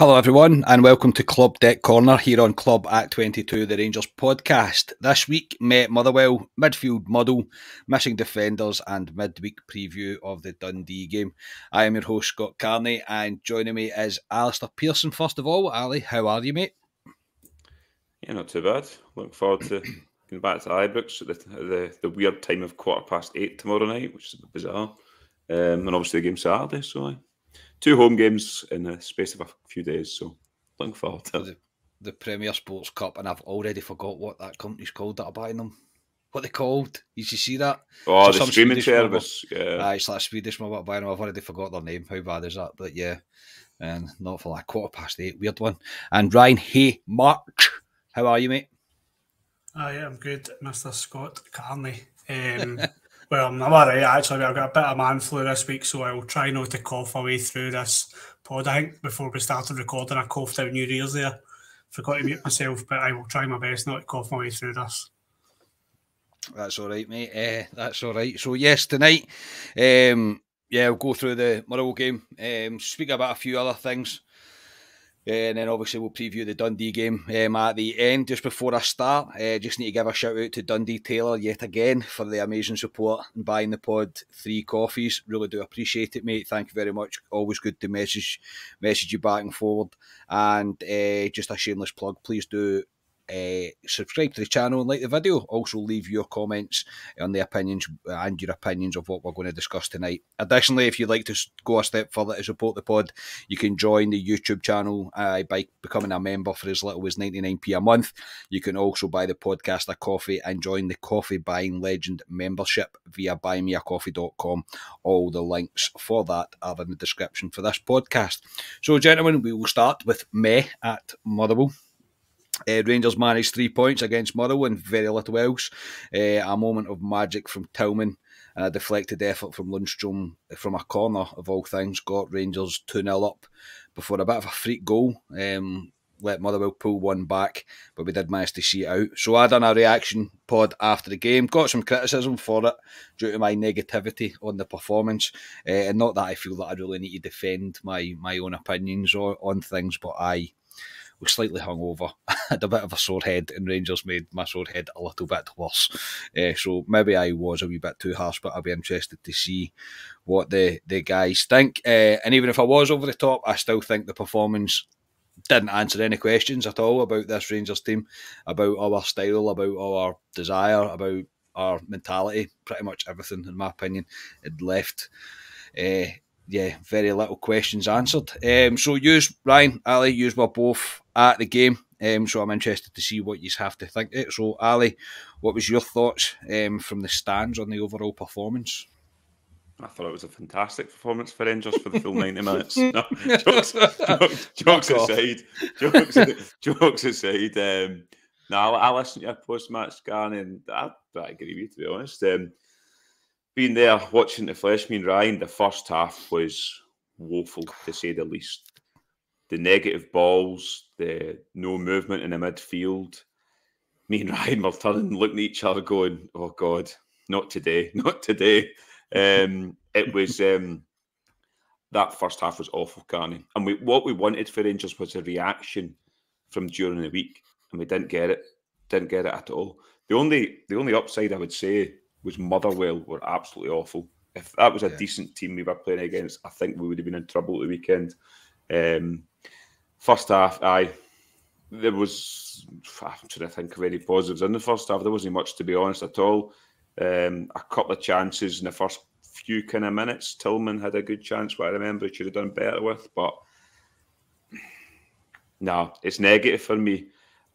Hello everyone and welcome to Club Deck Corner here on Club at 22, the Rangers podcast. This week met Motherwell, midfield muddle, missing defenders and midweek preview of the Dundee game. I am your host Scott Carney and joining me is Alistair Pearson. First of all, Ali, how are you, mate? Yeah, not too bad. Looking forward to getting back to Ibrox at the weird time of 8:15 tomorrow night, which is a bit bizarre. And obviously the game Saturday, so two home games in the space of a few days, so looking forward to the Premier Sports Cup, and I've already forgot what that company's called that are buying them. What they called? Did you see that? Oh, the streaming service. Yeah. It's like Swedish mobile buying them. I've already forgot their name. How bad is that? But yeah, and not for like 8:15. Weird one. And Ryan, hey, March. How are you, mate? Yeah, I'm good, Mr. Scott Carney. Well, I'm alright, actually. I've got a bit of man flu this week, so I'll try not to cough away through this pod. I think before we started recording, I coughed out your ears there. Forgot to mute myself, but I will try my best not to cough my way through this. That's all right, mate. That's all right. So, yes, tonight, we'll go through the Motherwell game, speak about a few other things. And then obviously we'll preview the Dundee game at the end. Just before I start, just need to give a shout out to Dundee Taylor yet again for the amazing support and buying the pod 3 coffees. Really do appreciate it, mate. Thank you very much. Always good to message you back and forward. And just a shameless plug, please do subscribe to the channel and like the video. Also leave your comments on the opinions and your opinions of what we're going to discuss tonight. Additionally, if you'd like to go a step further to support the pod, you can join the YouTube channel by becoming a member for as little as 99p a month. You can also buy the podcast a coffee and join the Coffee Buying Legend membership via buymeacoffee.com. All the links for that are in the description for this podcast. So gentlemen, we will start with me at Motherwell. Rangers managed 3 points against Motherwell and very little else. A moment of magic from Tillman and a deflected effort from Lundstrom from a corner, of all things, got Rangers 2-0 up before a bit of a freak goal. Let Motherwell pull one back, but we did manage to see it out. So I done a reaction pod after the game, got some criticism for it due to my negativity on the performance, and not that I feel that I really need to defend my own opinions on things, but I was slightly hungover, had a bit of a sore head, and Rangers made my sore head a little bit worse. So maybe I was a wee bit too harsh, but I'll be interested to see what the guys think. And even if I was over the top, I still think the performance didn't answer any questions at all about this Rangers team, about our style, about our desire, about our mentality. Pretty much everything, in my opinion, had left very little questions answered. So yous, Ryan, Ali, yous were both at the game. So I'm interested to see what you have to think of it. So Ali, what was your thoughts from the stands on the overall performance? I thought it was a fantastic performance for Rangers for the full 90 minutes. No, jokes aside. Jokes aside. I listened to your post-match scan and I agree with you, to be honest. Being there, watching the flesh, me and Ryan, the first half was woeful, to say the least. The negative balls, the no movement in the midfield. Me and Ryan were turning, looking at each other going, oh God, not today, not today. It was, that first half was awful, Carney. And what we wanted for Rangers was a reaction from during the week, and we didn't get it. Didn't get it at all. The only upside I would say was Motherwell were absolutely awful. If that was a decent team we were playing against, I think we would have been in trouble at the weekend. First half, there was, I'm trying to think of any positives in the first half. There wasn't much, to be honest, at all. A couple of chances in the first few kind of minutes. Tillman had a good chance, what I remember he should have done better with, but no, it's negative for me.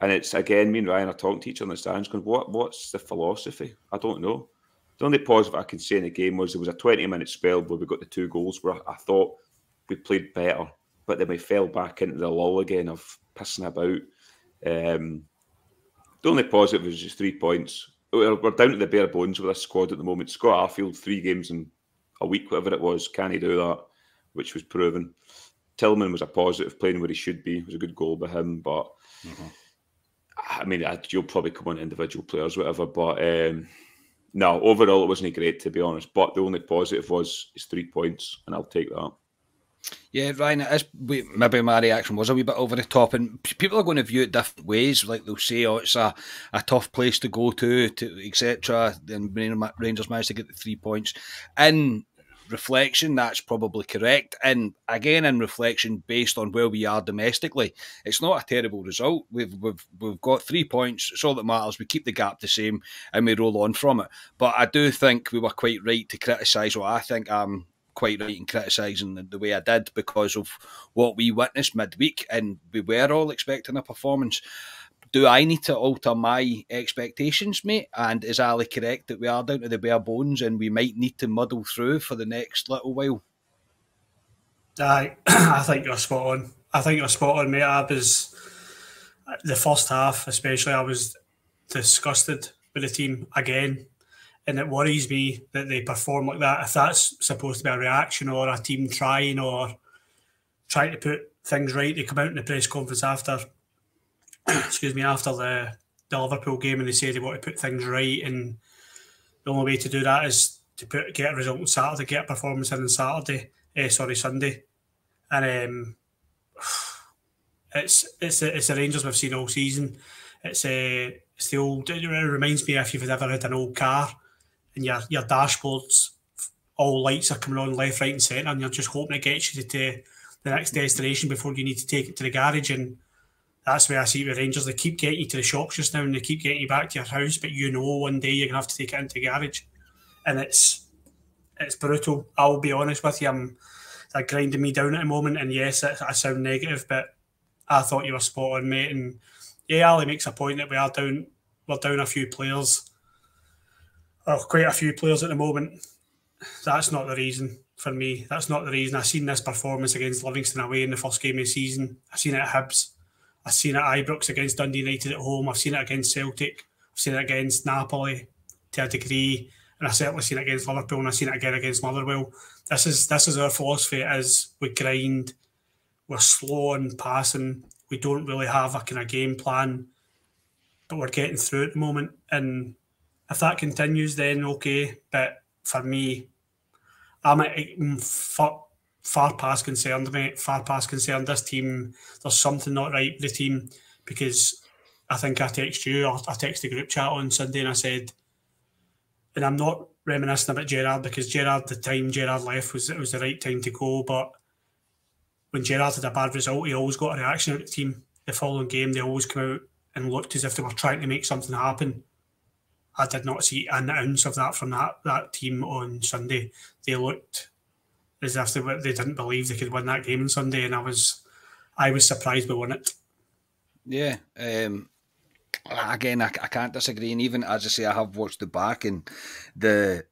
And it's, again, me and Ryan are talking to each other in the stands going, what's the philosophy? I don't know. The only positive I can say in the game was there was a 20-minute spell where we got the 2 goals where I thought we played better, but then we fell back into the lull again of pissing about. The only positive was just 3 points. We're down to the bare bones with this squad at the moment. Scott Arfield, 3 games in a week, whatever it was, can he do that? Which was proven. Tillman was a positive, playing where he should be. It was a good goal by him, but I mean, you'll probably come on individual players, whatever, but no, overall it wasn't great, to be honest. But the only positive was 3 points, and I'll take that. Yeah, Ryan, it is, maybe my reaction was a wee bit over the top, and people are going to view it different ways. Like they'll say, "Oh, it's a tough place to go to etc." And Rangers managed to get the 3 points. In reflection, that's probably correct. And again, in reflection, based on where we are domestically, it's not a terrible result. We've got 3 points. It's all that matters. We keep the gap the same, and we roll on from it. But I do think we were quite right to criticise what I think quite right in criticising the way I did because of what we witnessed midweek, and we were all expecting a performance. Do I need to alter my expectations, mate? And is Ali correct that we are down to the bare bones and we might need to muddle through for the next little while? I think you're spot on. I think you're spot on, mate. I was, the first half especially, I was disgusted with the team again. And it worries me that they perform like that. If that's supposed to be a reaction or a team trying to put things right, they come out in the press conference after, excuse me, after the Liverpool game, and they say they want to put things right. And the only way to do that is to get a result on Saturday, get a performance in on Sunday. And it's the Rangers we've seen all season. It's the old. It reminds me if you've ever had an old car, and your dashboards, all lights are coming on left, right and centre, and you're just hoping it gets you to the next destination before you need to take it to the garage. And that's where I see it with Rangers. They keep getting you to the shops just now, and they keep getting you back to your house, but one day you're going to have to take it into the garage. And it's brutal. I'll be honest with you, they're grinding me down at the moment, and yes, I sound negative, but I thought you were spot on, mate. And yeah, Ali makes a point that we're down a few players. Quite a few players at the moment. That's not the reason for me. That's not the reason. I've seen this performance against Livingston away in the first game of the season. I've seen it at Hibs. I've seen it at Ibrox against Dundee United at home. I've seen it against Celtic. I've seen it against Napoli to a degree. And I've certainly seen it against Liverpool, and I've seen it again against Motherwell. This is our philosophy. We grind. We're slow on passing. We don't really have a kind of game plan, but we're getting through at the moment. And if that continues, then okay. But for me, I'm far past concerned, mate. Far past concerned. This team, there's something not right with the team, because I think I texted you, or I texted the group chat on Sunday, and I said, and I'm not reminiscing about Gerrard, because the time Gerrard left it was the right time to go. But when Gerrard had a bad result, he always got a reaction out of the team. The following game, they always come out and looked as if they were trying to make something happen. I did not see an ounce of that from that team on Sunday. They looked as if they didn't believe they could win that game on Sunday, and I was surprised we won it. Yeah. Again, I can't disagree. And even as I say, I have watched the back, and the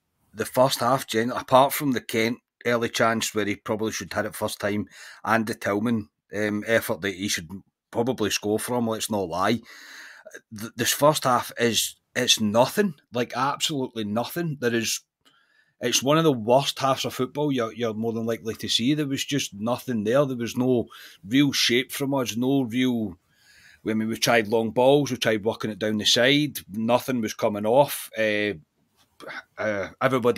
first half, apart from the Kent early chance where he probably should hit it first time, and the Tillman effort that he should probably score from, let's not lie. This first half it's nothing, like absolutely nothing. It's one of the worst halves of football you're more than likely to see. There was just nothing there. There was no real shape from us, no real. I mean, we tried long balls, we tried working it down the side. Nothing was coming off. Everybody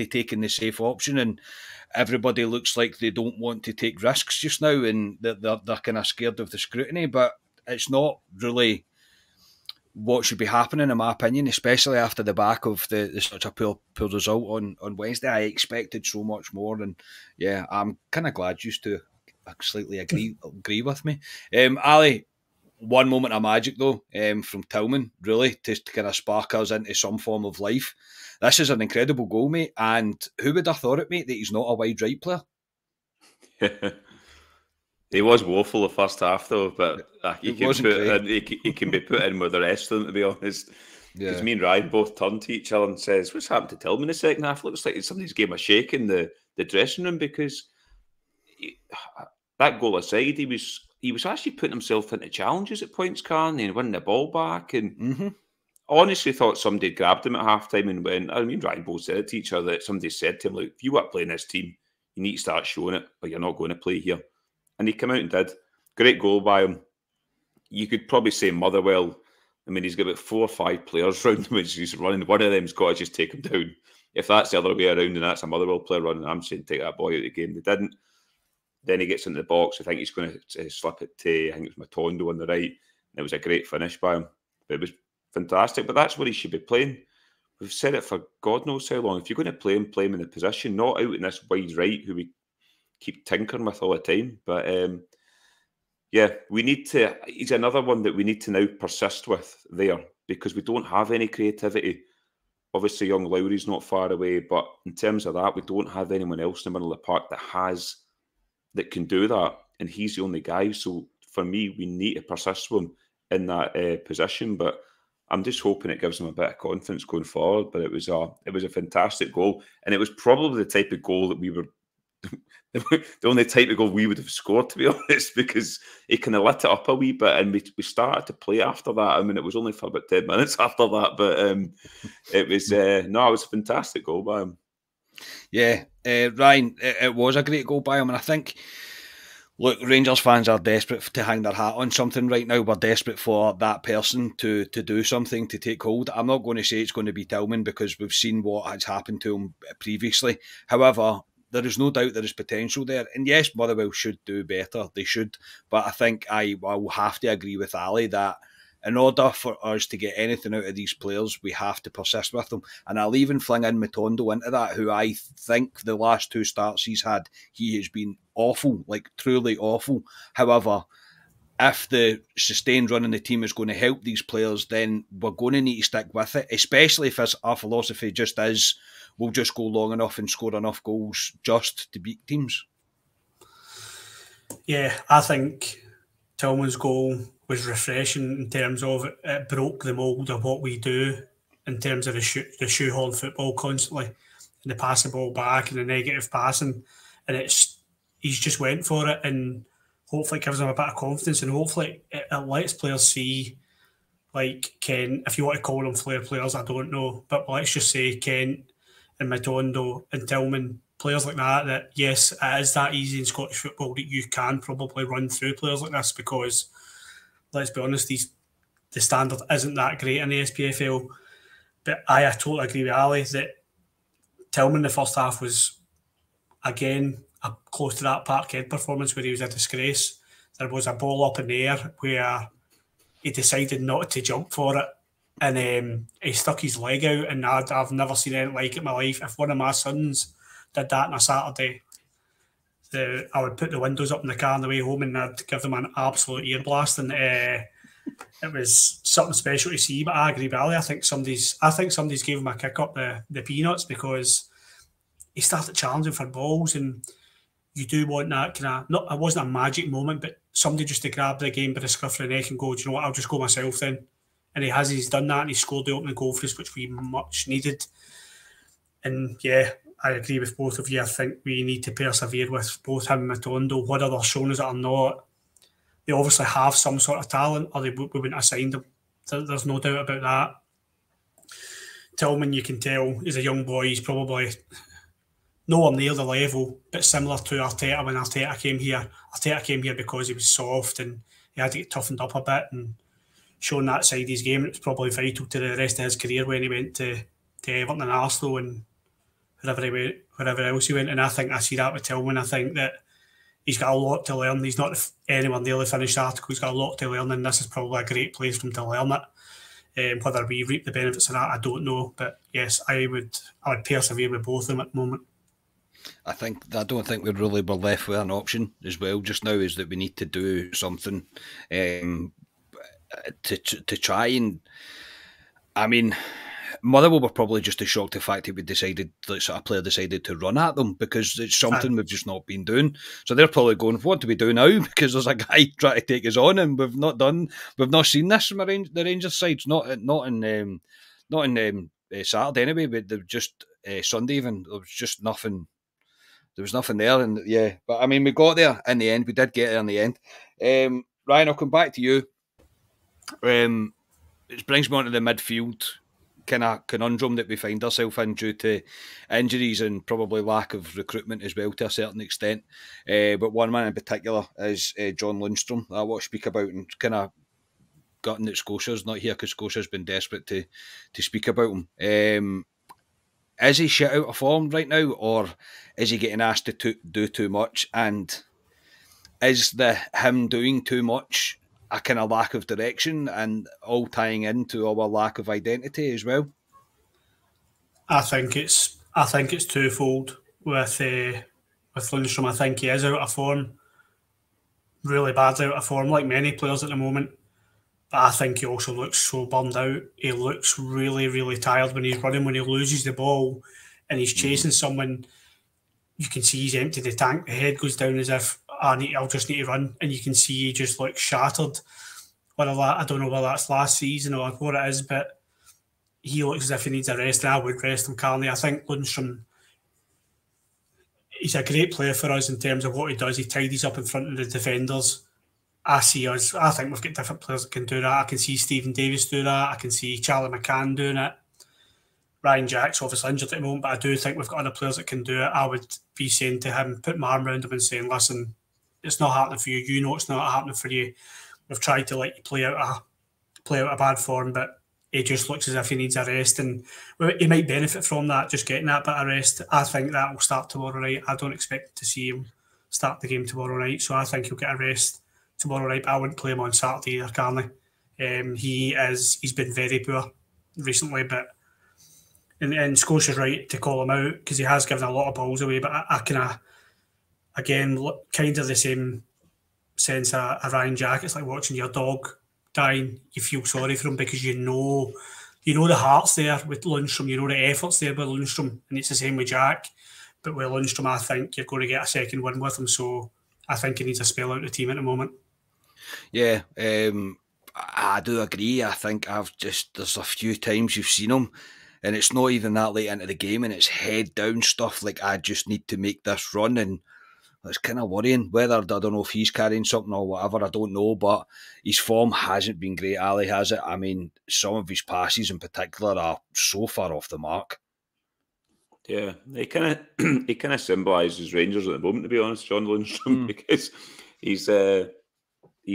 taking the safe option, and everybody looks like they don't want to take risks just now, and they're kind of scared of the scrutiny. But it's not really what should be happening, in my opinion, especially after the back of the such a poor result on Wednesday. I expected so much more, and yeah, I'm kind of glad you to slightly agree with me. Ali, one moment of magic though, from Tillman, really, to kind of spark us into some form of life. This is an incredible goal, mate, and who would have thought it, mate, that he's not a wide right player? He was woeful the first half, though, but he can be put in with the rest of them, to be honest. Because me and Ryan both turned to each other and says, "What's happened to Tillman in the second half? It looks like somebody's gave him a shake in the dressing room," because that goal aside, he was actually putting himself into challenges at points, Carney, and winning the ball back. And I honestly thought somebody grabbed him at halftime and went, I mean, Ryan both said it to each other, that somebody said to him, "Look, if you want to play in this team, you need to start showing it, or you're not going to play here." And he came out and did. Great goal by him. You could probably say Motherwell. I mean, he's got about 4 or 5 players around him as he's running. One of them's got to just take him down. If that's the other way around and that's a Motherwell player running, I'm saying take that boy out of the game. They didn't. then he gets into the box. I think he's going to slip it to, I think it was Matondo on the right. And it was a great finish by him. But it was fantastic. But that's where he should be playing. We've said it for God knows how long. If you're going to play him in the position, not out in this wide right who we keep tinkering with all the time. But yeah, we need to. He's another one that we need to now persist with there, because we don't have any creativity. Obviously, young Lowry's not far away, but in terms of that, we don't have anyone else in the middle of the park that can do that, and he's the only guy. So for me, we need to persist with him in that position. But I'm just hoping it gives him a bit of confidence going forward. But it was a fantastic goal, and it was probably the type of goal that we were the only type of goal we would have scored, to be honest, because he kind of lit it up a wee bit, and we started to play after that. I mean, it was only for about 10 minutes after that, but it was it was a fantastic goal by him. Yeah, Ryan, it was a great goal by him, and I think, look, Rangers fans are desperate to hang their hat on something right now. We're desperate for that person to do something, to take hold. I'm not going to say it's going to be Tillman, because we've seen what has happened to him previously. However, there is no doubt there is potential there. And yes, Motherwell should do better. They should. But I think I will have to agree with Ali that in order for us to get anything out of these players, we have to persist with them. And I'll even fling in Matondo into that, who I think the last 2 starts he's had, he has been awful, like truly awful. However, if the sustained run in the team is going to help these players, then we're going to need to stick with it, especially if our philosophy just is, we'll just go long enough and score enough goals just to beat teams. Yeah, I think Tillman's goal was refreshing in terms of it broke the mould of what we do in terms of the shoehorn football constantly, and the passing ball back and the negative passing, and he's just went for it, and hopefully it gives him a bit of confidence, and hopefully it lets players see, like Kent, if you want to call them flair players, I don't know, but let's just say Kent and Matondo and Tillman, players like that yes, it is that easy in Scottish football that you can probably run through players like this, because let's be honest, the standard isn't that great in the SPFL. But I totally agree with Ali that Tillman in the first half was, again, close to that Parkhead performance where he was a disgrace. There was a ball up in the air where he decided not to jump for it, and he stuck his leg out, and I've never seen anything like it in my life. If one of my sons did that on a Saturday, I would put the windows up in the car on the way home and I'd give them an absolute ear blast. And it was something special to see. But I agree with Ali. I think somebody's gave him a kick up the peanuts, because he started challenging for balls, and you do want that kind of, not, it wasn't a magic moment, but somebody just to grab the game by the scruff of the neck and go, do you know what, I'll just go myself then. And he's done that, and he scored the opening goal for us, which we much needed. And yeah, I agree with both of you. I think we need to persevere with both him and Matondo, whether they're shown us it or not. They obviously have some sort of talent, or we wouldn't have signed them. There's no doubt about that. Tillman, you can tell, he's a young boy. He's probably nowhere near the level, but similar to Arteta when Arteta came here. Arteta came here because he was soft and he had to get toughened up a bit and shown that side of his game. It was probably vital to the rest of his career when he went to Everton and Arsenal and wherever else he went. And I think I see that with Tillman. I think that he's got a lot to learn. He's not anywhere near the finished article. He's got a lot to learn, and this is probably a great place for him to learn it. Whether we reap the benefits of that, I don't know. But yes, I would persevere with both of them at the moment. I don't think we really were left with an option as well just now, is that we need to do something to try and, I mean, Motherwell were probably just as shocked the fact that a player decided to run at them, because it's something we've just not been doing. So they're probably going, what do we do now? Because there's a guy trying to take us on, and we've not seen this from the Rangers side. Not in Saturday anyway, but they're just Sunday even. There was just nothing. There was nothing there, and yeah. But I mean, we got there in the end. We did get there in the end. Ryan, I'll come back to you. It brings me on to the midfield kind of conundrum that we find ourselves in due to injuries and probably lack of recruitment as well to a certain extent. But one man in particular is John Lundstrom, I want to speak about, and kind of gotten that Scotia's not here because Scotia's been desperate to speak about him. Is he shit out of form right now, or is he getting asked to do too much? And is him doing too much a kind of lack of direction, and all tying into our lack of identity as well? I think it's twofold with Lundstram. I think he is out of form, really badly out of form, like many players at the moment. But I think he also looks so bummed out. He looks really, really tired when he's running, when he loses the ball and he's chasing someone. You can see he's emptied the tank. The head goes down as if, I'll just need to run. And you can see he just looks shattered. I don't know whether that's last season or what it is, but he looks as if he needs a rest, and I would rest him, Carney. I think Lundstram, he's a great player for us in terms of what he does. He tidies up in front of the defenders. I think we've got different players that can do that. I can see Stephen Davis do that. I can see Charlie McCann doing it. Ryan Jack's obviously injured at the moment, but I do think we've got other players that can do it. I would be saying to him, put my arm around him and saying, listen, it's not happening for you. You know it's not happening for you. We've tried to let you play out a bad form, but he just looks as if he needs a rest, and he might benefit from that, just getting that bit of rest. I think that will start tomorrow night. I don't expect to see him start the game tomorrow night, so I think he'll get a rest tomorrow night, but I wouldn't play him on Saturday either, Carney. He's been very poor recently, but and Scotia's right to call him out because he has given a lot of balls away, but I kind of, again, kind of the same sense of Ryan Jack. It's like watching your dog dying. You feel sorry for him because you know the heart's there with Lundstram, you know the effort's there with Lundstram, and it's the same with Jack. But with Lundstram, I think you're going to get a second win with him, so I think he needs a spell out of the team at the moment. Yeah, I do agree. I think there's a few times you've seen him, and it's not even that late into the game, and it's head down stuff like, I just need to make this run, and it's kind of worrying. Whether, I don't know if he's carrying something or whatever, I don't know, but his form hasn't been great, Ali, has it? I mean, some of his passes in particular are so far off the mark. Yeah, he kind of symbolises Rangers at the moment, to be honest, John Lundstram, because he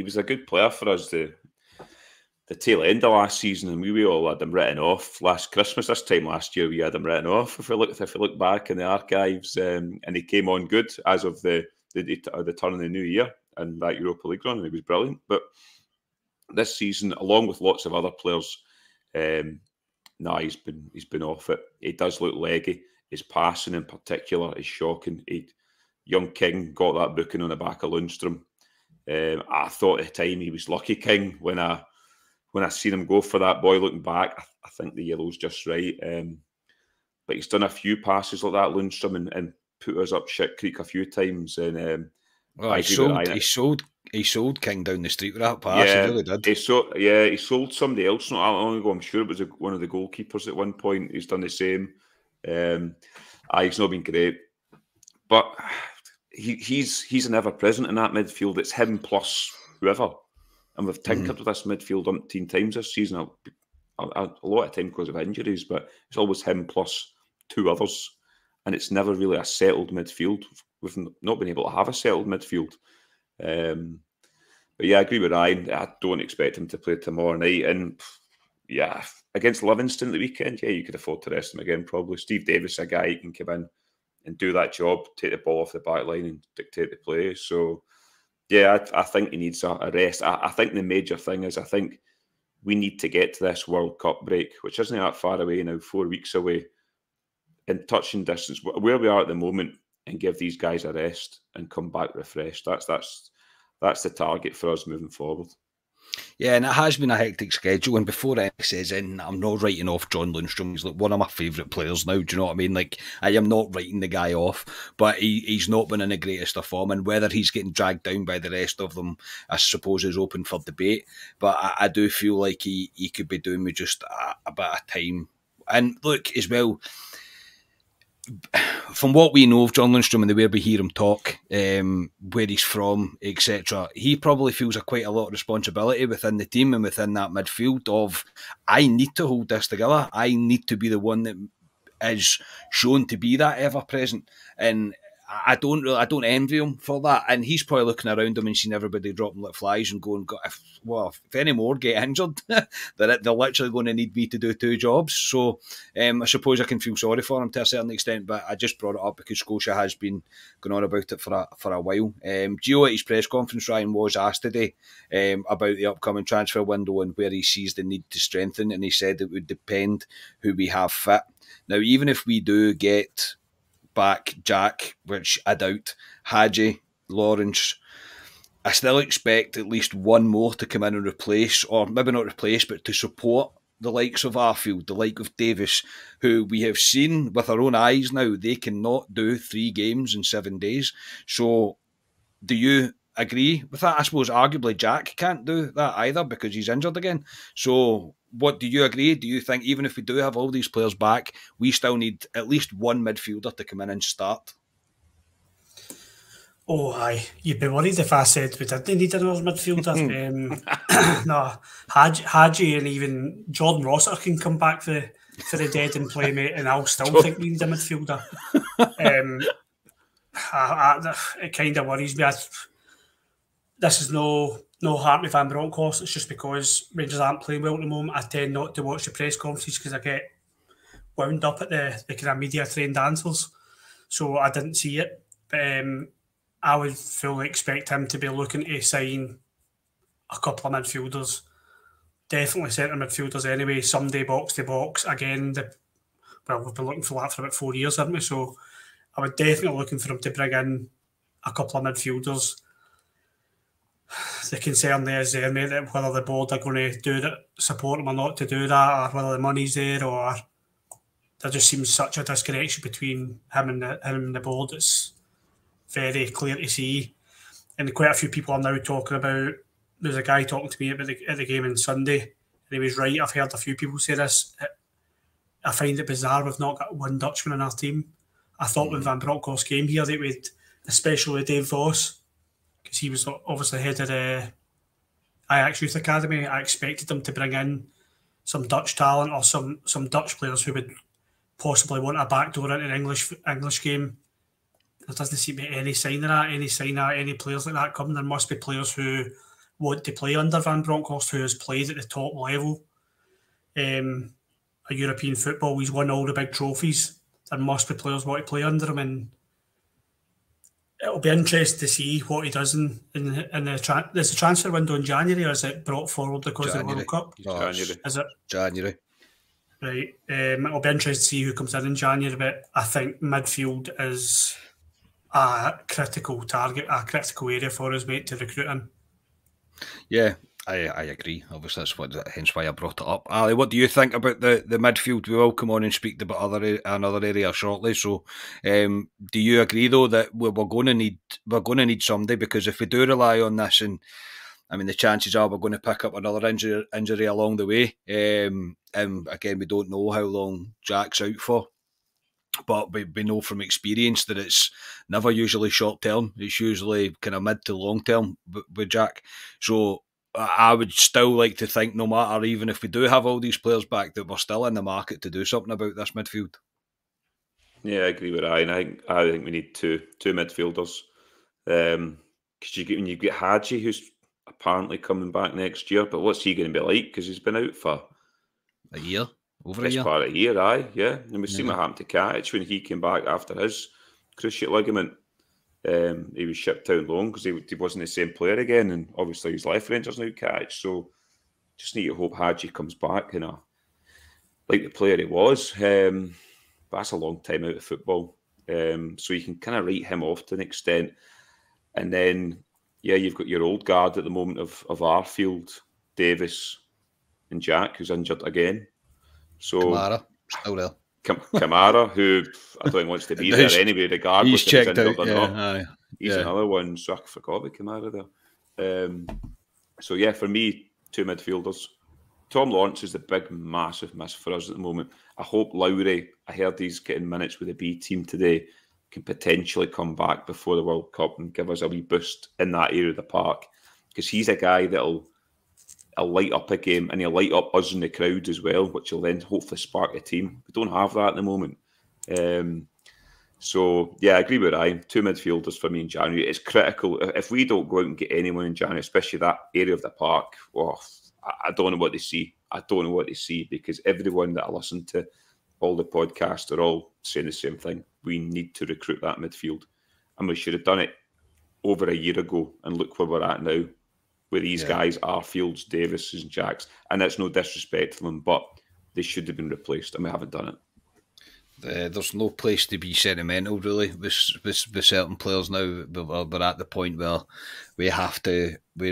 was a good player for us the tail end of last season, and we all had him written off. Last Christmas, this time last year, we had him written off. If we look back in the archives, and he came on good as of the turn of the new year and that Europa League run, and he was brilliant. But this season, along with lots of other players, he's been off it. He does look leggy. His passing in particular is shocking. Young King got that booking on the back of Lundstram. I thought at the time he was lucky King when I seen him go for that boy. Looking back, I think the yellow's just right. But he's done a few passes like that, Lundstram, and put us up shit creek a few times. And he sold King down the street with that pass. Yeah, he really did. He sold somebody else not that long ago. I'm sure it was one of the goalkeepers at one point. He's done the same. He's not been great, but he's an ever present in that midfield. It's him plus whoever, and we've tinkered with this midfield umpteen times this season. A lot of time because of injuries, but it's always him plus two others, and it's never really a settled midfield. We've not been able to have a settled midfield. But yeah, I agree with Ryan. I don't expect him to play tomorrow night, and yeah, against Livingston the weekend, yeah, you could afford to rest him again, probably. Steve Davis, a guy who can come in and do that job, take the ball off the back line and dictate the play. So, yeah, I think he needs a rest. I think the major thing is, I think we need to get to this World Cup break, which isn't that far away now, 4 weeks away, in touching distance, where we are at the moment, and give these guys a rest and come back refreshed. That's the target for us moving forward. Yeah, and it has been a hectic schedule. And before anyone says in, I'm not writing off John Lundstram. He's like one of my favourite players now. Do you know what I mean? Like, I am not writing the guy off, but he's not been in the greatest of form. And whether he's getting dragged down by the rest of them, I suppose, is open for debate. But I do feel like he could be doing with just a bit of time. And look, as well, from what we know of John Lundstram and the way we hear him talk, where he's from, etc., he probably feels quite a lot of responsibility within the team and within that midfield of, I need to hold this together. I need to be the one that is shown to be that ever-present. And I don't envy him for that. And he's probably looking around him and seeing everybody dropping like flies and going, if any more get injured, they're literally going to need me to do 2 jobs. So I suppose I can feel sorry for him to a certain extent, but I just brought it up because Scotia has been going on about it for a while. Gio at his press conference, Ryan, was asked today about the upcoming transfer window and where he sees the need to strengthen, and he said it would depend who we have fit. Now, even if we do get back Jack, which I doubt, Hadji, Lawrence, I still expect at least one more to come in and replace, or maybe not replace, but to support the likes of Arfield, the like of Davis, who we have seen with our own eyes now, they cannot do 3 games in 7 days. So do you agree with that? I suppose arguably Jack can't do that either because he's injured again. So what do you agree? Do you think even if we do have all these players back, we still need at least one midfielder to come in and start? Oh, aye. You'd be worried if I said we didn't need another midfielder. No, Hadji and even Jordan Rossiter can come back for the dead and play, mate, and I'll still think we need a midfielder. It kind of worries me. This is no heart with Van Bronckhorst. It's just because Rangers aren't playing well at the moment. I tend not to watch the press conferences because I get wound up at the kind of media trained answers. So I didn't see it. But I would fully expect him to be looking to sign a couple of midfielders. Definitely centre midfielders anyway. Someday box to box. Again, we've been looking for that for about 4 years, haven't we? So I would definitely looking for him to bring in a couple of midfielders. The concern there is there, mate, that whether the board are going to support him or not to do that, or whether the money's there, or there just seems such a disconnection between him and the board. It's very clear to see, and quite a few people are now talking about. There's a guy talking to me at the game on Sunday, and he was right. I've heard a few people say this. I find it bizarre we've not got one Dutchman in our team. I thought when Van Bronckhorst came here that we'd, especially Dave Voss, because he was obviously head of the Ajax Youth Academy. I expected him to bring in some Dutch talent or some Dutch players who would possibly want a backdoor into an English game. There doesn't seem to be any sign of that, any players like that coming. There must be players who want to play under Van Bronckhorst, who has played at the top level. A European football, he's won all the big trophies. There must be players who want to play under him, and it'll be interesting to see what he does in the there's a transfer window in January, or is it brought forward because of the World Cup? January. Is it? January. Right. It'll be interesting to see who comes in January, but I think midfield is a critical target, a critical area for us, mate, to recruit in. Yeah, I agree. Obviously, hence why I brought it up. Ali, what do you think about the midfield? We will come on and speak about another area shortly. So, do you agree though that we're going to need somebody, because if we do rely on this, and I mean the chances are we're going to pick up another injury along the way. And again, we don't know how long Jack's out for. But we know from experience that it's never usually short term. It's usually kind of mid to long term with Jack. So I would still like to think, no matter, even if we do have all these players back, that we're still in the market to do something about this midfield. Yeah, I agree with Ryan. I think we need two midfielders. Because when you get Hadji, who's apparently coming back next year, but what's he going to be like? Because he's been out for a year. Over this a year. Part of a year, aye, yeah. And we've seen what happened to Katic when he came back after his cruciate ligament. He was shipped out loan because he wasn't the same player again, and obviously he's left Rangers now, Katic. So just need to hope Hadji comes back, like the player he was. But that's a long time out of football. So you can kind of write him off to an extent. And then, yeah, you've got your old guard at the moment of Arfield, Davis, and Jack, who's injured again. So Kamara, still there. Kamara, who I don't think wants to be there anyway, regardless if he's checked out or not. Aye. He's another one, so I forgot about Kamara there. So yeah, for me, two midfielders. Tom Lawrence is the big, massive miss for us at the moment. I hope Lowry, I heard he's getting minutes with the B team today, can potentially come back before the World Cup and give us a wee boost in that area of the park, because he's a guy that'll light up a game, and he'll light up us in the crowd as well, which will then hopefully spark a team. We don't have that at the moment. So, yeah, I agree with Ryan. 2 midfielders for me in January. It's critical. If we don't go out and get anyone in January, especially that area of the park, I don't know what they see. I don't know what they see, because everyone that I listen to, all the podcasts, are all saying the same thing. We need to recruit that midfield. And we should have done it over a year ago. And look where we're at now, where these guys are Fields, Davis, and Jacks. And that's no disrespect to them, but they should have been replaced, and we haven't done it. There's no place to be sentimental, really, with certain players now. We're at the point where we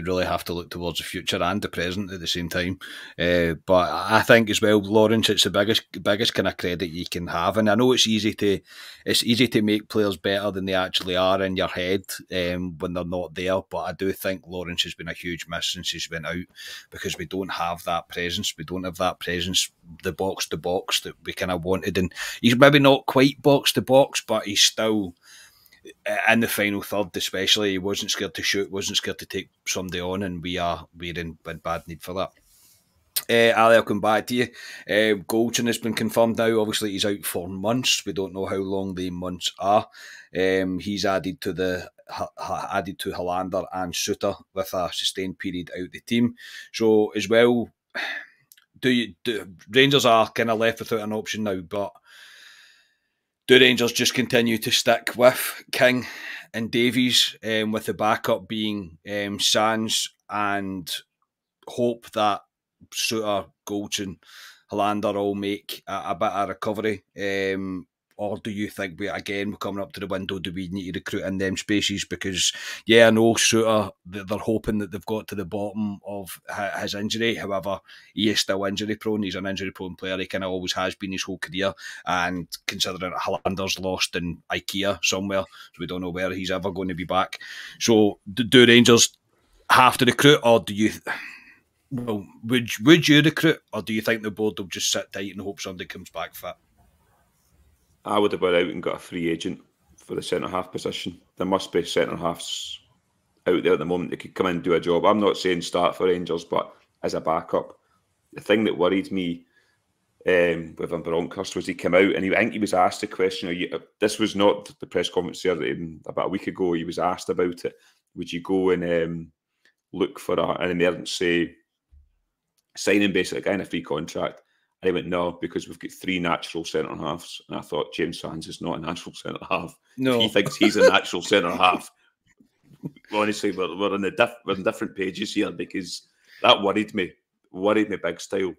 really have to look towards the future and the present at the same time. But I think as well, Lawrence, it's the biggest kind of credit you can have. And I know it's easy to make players better than they actually are in your head when they're not there. But I do think Lawrence has been a huge miss since he's been out, because we don't have that presence. We don't have that presence, the box to box that we kind of wanted. And he's maybe not quite box to box, but he's still in the final third, especially. He wasn't scared to shoot, wasn't scared to take somebody on, and we're in bad need for that. Ali, I'll come back to you. Goldson has been confirmed now. Obviously, he's out for months. We don't know how long the months are. He's added to Hollander and Suter with a sustained period out the team. So as well, Rangers are kind of left without an option now, but do Rangers just continue to stick with King and Davies, with the backup being Sands, and hope that Suter, Goldson, Hollander all make a bit of recovery? Or do you think we're coming up to the window, do we need to recruit in them spaces? Because, I know Suter, they're hoping that they've got to the bottom of his injury. However, he is still injury prone. He's an injury prone player. He kind of always has been his whole career. And considering Hollander's lost in IKEA somewhere, so we don't know where he's ever going to be back. So do Rangers have to recruit, or do you... Well, would you recruit, or do you think the board will just sit tight and hope somebody comes back fit? I would have went out and got a free agent for the centre-half position. There must be centre-halves out there at the moment that could come in and do a job. I'm not saying start for Rangers, but as a backup. The thing that worried me with Van Bronckhorst was he came out and I think he was asked a question. This was not the press conference there about a week ago. He was asked about it. Would you go and look for an emergency signing, basically, a guy in a free contract? And he went, no, because we've got 3 natural centre-halves. And I thought, James Sands is not a natural centre-half. No. He thinks he's a natural centre-half. Honestly, we're on different pages here, because that worried me big style.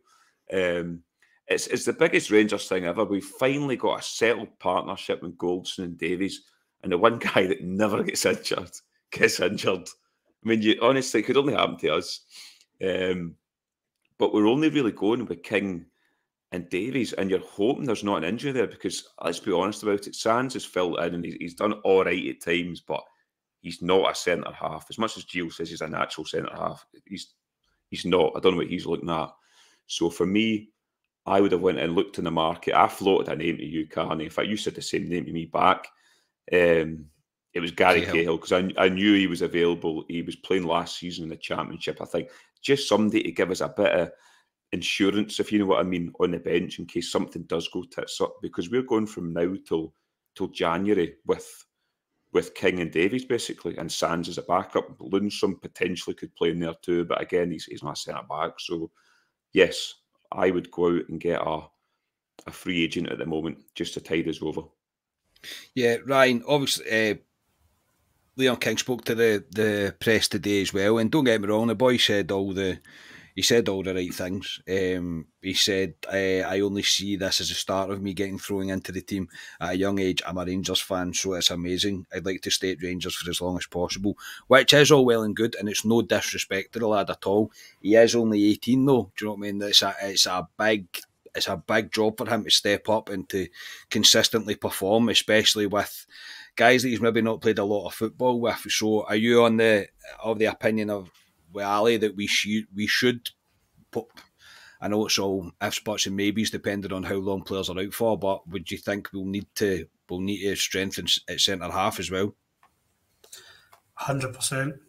It's the biggest Rangers thing ever. We've finally got a settled partnership with Goldson and Davies, and the one guy that never gets injured gets injured. I mean, honestly, it could only happen to us. But we're only really going with King and Davies, and you're hoping there's not an injury there, because let's be honest about it, Sands has filled in and he's done all right at times, but he's not a centre half. As much as Gio says he's a natural centre half, he's not. I don't know what he's looking at. So for me, I would have went and looked in the market. I floated a name to you, Carney. In fact, you said the same name to me back. It was Gary Cahill, because I knew he was available. He was playing last season in the Championship. I think just somebody to give us a bit of insurance, if you know what I mean, on the bench in case something does go tits up, because we're going from now till January with King and Davies, basically, and Sands as a backup. Lundstrom potentially could play in there too, but again, he's not a centre-back. So, yes, I would go out and get a free agent at the moment just to tide us over. Yeah, Ryan, obviously, Leon King spoke to the press today as well, and don't get me wrong, the boy said all the right things. He said, I only see this as a start of me getting thrown into the team at a young age. I'm a Rangers fan, so it's amazing. I'd like to stay at Rangers for as long as possible, which is all well and good, and it's no disrespect to the lad at all. He is only 18 though, do you know what I mean? It's a big job for him to step up and to consistently perform, especially with guys that he's maybe not played a lot of football with. So are you of the opinion of with Ali that we should put, I know it's all ifs, buts and maybes depending on how long players are out for, but would you think we'll need to strengthen at centre half as well? 100%.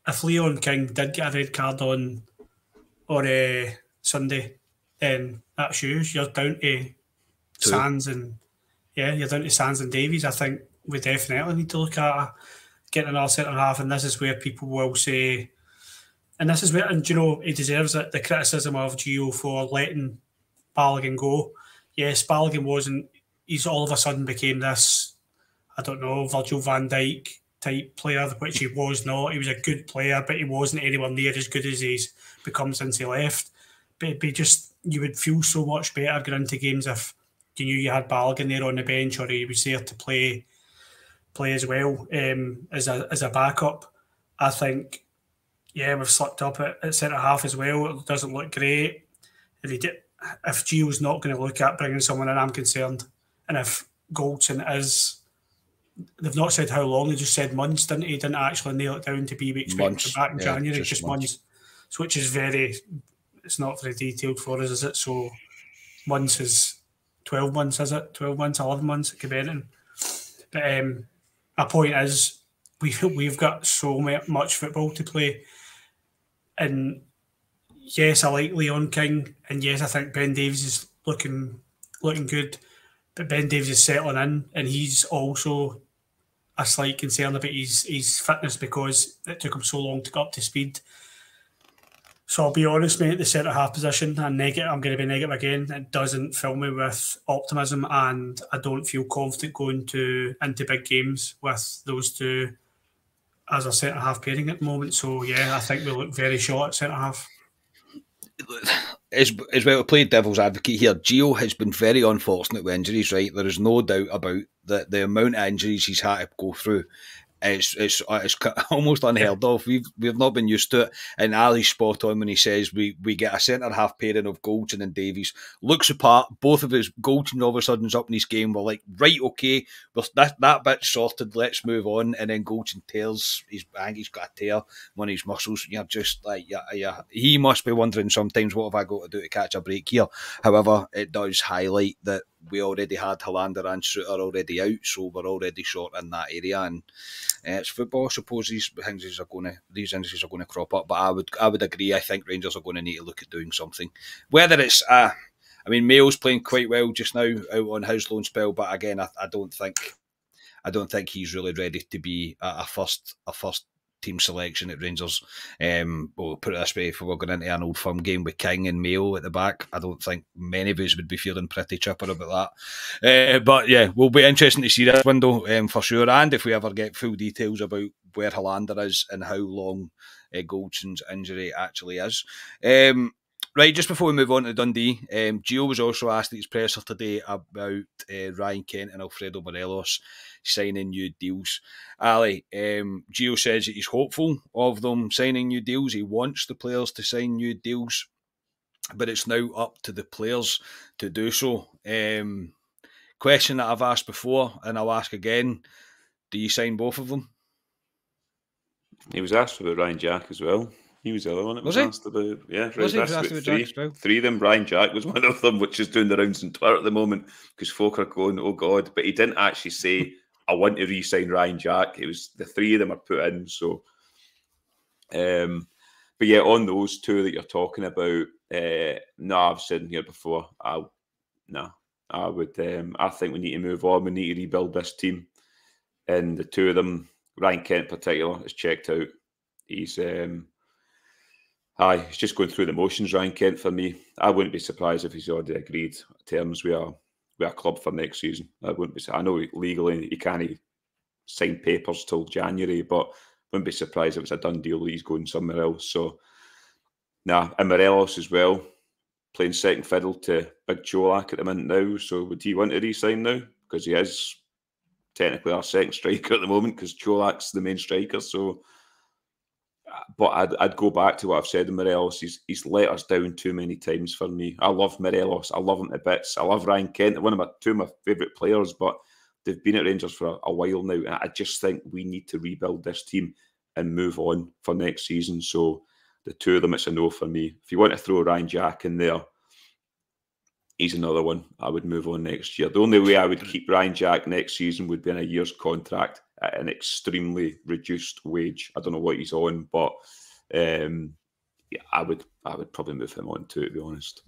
If Leon King did get a red card on Sunday, then that's you. You're down to Sands and yeah, you're down to Sands and Davies. I think we definitely need to look at getting another centre half, and this is where people will say, and this is where, and you know, he deserves it. The criticism of Gio for letting Balogun go. Yes, Balogun wasn't. He's all of a sudden became this, I don't know, Virgil van Dijk type player, which he was not. He was a good player, but he wasn't anywhere near as good as he's become since he left. But it'd be just, you would feel so much better going into games if you knew you had Balogun there on the bench, or he was there to play as well as a backup. I think, yeah, we've slipped up at centre half as well. It doesn't look great. If Gio's not going to look at bringing someone in, I'm concerned. And if Goldson is, they've not said how long, they just said months, didn't he? Didn't actually nail it down to be expected back in January, just months. So which is it's not very detailed for us, is it? So months is 12 months, is it? 12 months, 11 months, it could be anything. But my point is, we've got so much football to play. And yes, I like Leon King, and yes, I think Ben Davies is looking good, but Ben Davies is settling in, and he's also a slight concern about his fitness because it took him so long to get up to speed. So I'll be honest, mate, the centre half position, I'm going to be negative again. It doesn't fill me with optimism, and I don't feel confident going into big games with those two as a centre half pairing at the moment. So yeah, I think we look very short at centre half. As well, to play devil's advocate here, Gio has been very unfortunate with injuries, right? There is no doubt about the amount of injuries he's had to go through. It's almost unheard of. We've not been used to it. And Ali's spot on when he says we get a centre half pairing of Goldson and Davies. Looks apart. Both of us, Goldson all of a sudden's up in his game. We're like, right, okay, that bit's sorted. Let's move on. And then Goldson tears. I think he's got a tear one of his muscles. You're just like, yeah. He must be wondering sometimes, what have I got to do to catch a break here? However, it does highlight that we already had Hollander and Suter already out, so we're already short in that area. And it's football. I suppose these injuries are going to crop up. But I would agree. I think Rangers are going to need to look at doing something. Whether it's, I mean, Mayo's playing quite well just now out on his loan spell. But again, I don't think he's really ready to be a first team selection at Rangers. We'll put it this way: if we were going into an Old Firm game with King and Mayo at the back, I don't think many of us would be feeling pretty chipper about that. But yeah, will be interesting to see this window for sure. And if we ever get full details about where Hollander is and how long Goldson's injury actually is. Right, just before we move on to Dundee, Gio was also asked at his presser today about Ryan Kent and Alfredo Morelos signing new deals. Ali, Gio says that he's hopeful of them signing new deals. He wants the players to sign new deals, but it's now up to the players to do so. Question that I've asked before, and I'll ask again: do you sign both of them? He was asked about Ryan Jack as well. He was the other one that was asked about. Yeah, was he asked about three of them. Ryan Jack was one of them, which is doing the rounds on Twitter at the moment because folk are going, oh God. But he didn't actually say, I want to re-sign Ryan Jack. It was the three of them are put in. So, but yeah, on those two that you're talking about, no, I've said in here before, I think we need to move on. We need to rebuild this team. And the two of them, Ryan Kent in particular, is checked out. He's just going through the motions, Ryan Kent, for me. I wouldn't be surprised if he's already agreed terms with a club for next season. I know legally he can't sign papers till January, but wouldn't be surprised if it's a done deal that he's going somewhere else. So, and Morelos as well, playing second fiddle to Big Cholak at the minute now. So would he want to re-sign now? Because he is technically our second striker at the moment because Cholak's the main striker. So, but I'd go back to what I've said in Morelos. He's let us down too many times for me. I love Morelos. I love him to bits. I love Ryan Kent. Two of my favourite players, but they've been at Rangers for a while now. And I just think we need to rebuild this team and move on for next season. So the two of them, it's a no for me. If you want to throw Ryan Jack in there, he's another one. I would move on next year. The only way I would keep Ryan Jack next season would be in a year's contract at an extremely reduced wage. I don't know what he's on, but I would probably move him on too, to be honest.